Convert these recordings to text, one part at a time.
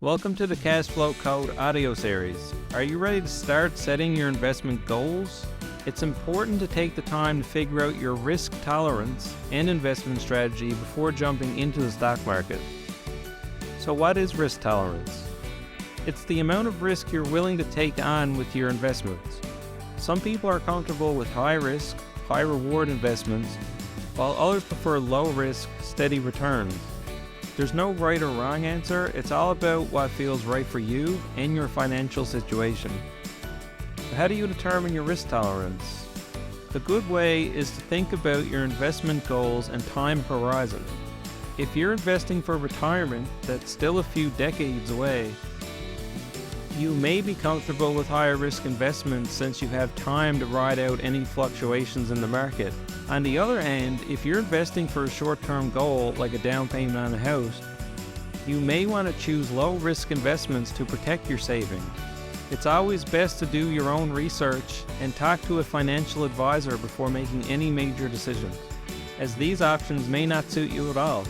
Welcome to the Cash Flow Code audio series. Are you ready to start setting your investment goals? It's important to take the time to figure out your risk tolerance and investment strategy before jumping into the stock market. So what is risk tolerance? It's the amount of risk you're willing to take on with your investments. Some people are comfortable with high risk, high reward investments, while others prefer low risk, steady returns. There's no right or wrong answer. It's all about what feels right for you and your financial situation. So how do you determine your risk tolerance? The good way is to think about your investment goals and time horizon. If you're investing for retirement that's still a few decades away, you may be comfortable with higher risk investments since you have time to ride out any fluctuations in the market. On the other hand, if you're investing for a short-term goal like a down payment on a house, you may want to choose low-risk investments to protect your savings. It's always best to do your own research and talk to a financial advisor before making any major decisions, as these options may not suit you at all.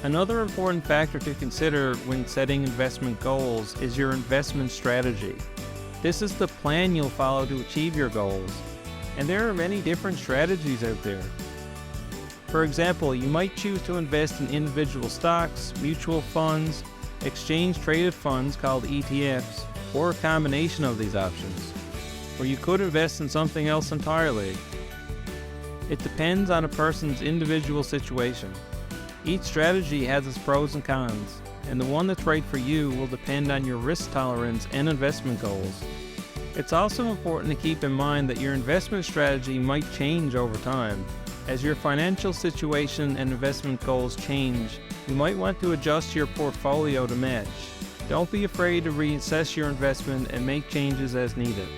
Another important factor to consider when setting investment goals is your investment strategy. This is the plan you'll follow to achieve your goals, and there are many different strategies out there. For example, you might choose to invest in individual stocks, mutual funds, exchange-traded funds called ETFs, or a combination of these options. Or you could invest in something else entirely. It depends on a person's individual situation. Each strategy has its pros and cons, and the one that's right for you will depend on your risk tolerance and investment goals. It's also important to keep in mind that your investment strategy might change over time. As your financial situation and investment goals change, you might want to adjust your portfolio to match. Don't be afraid to reassess your investment and make changes as needed.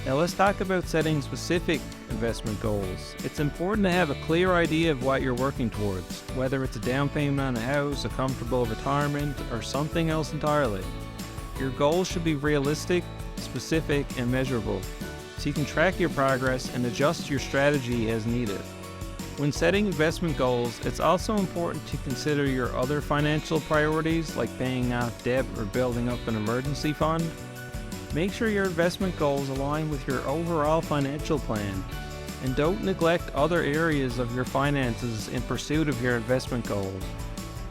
Now let's talk about setting specific investment goals. It's important to have a clear idea of what you're working towards, whether it's a down payment on a house, a comfortable retirement, or something else entirely. Your goals should be realistic, specific, and measurable, so you can track your progress and adjust your strategy as needed. When setting investment goals, it's also important to consider your other financial priorities like paying off debt or building up an emergency fund. Make sure your investment goals align with your overall financial plan, and don't neglect other areas of your finances in pursuit of your investment goals.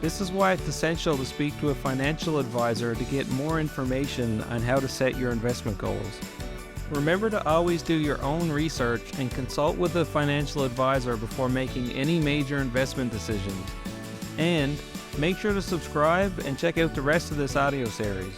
This is why it's essential to speak to a financial advisor to get more information on how to set your investment goals. Remember to always do your own research and consult with a financial advisor before making any major investment decisions. And make sure to subscribe and check out the rest of this audio series.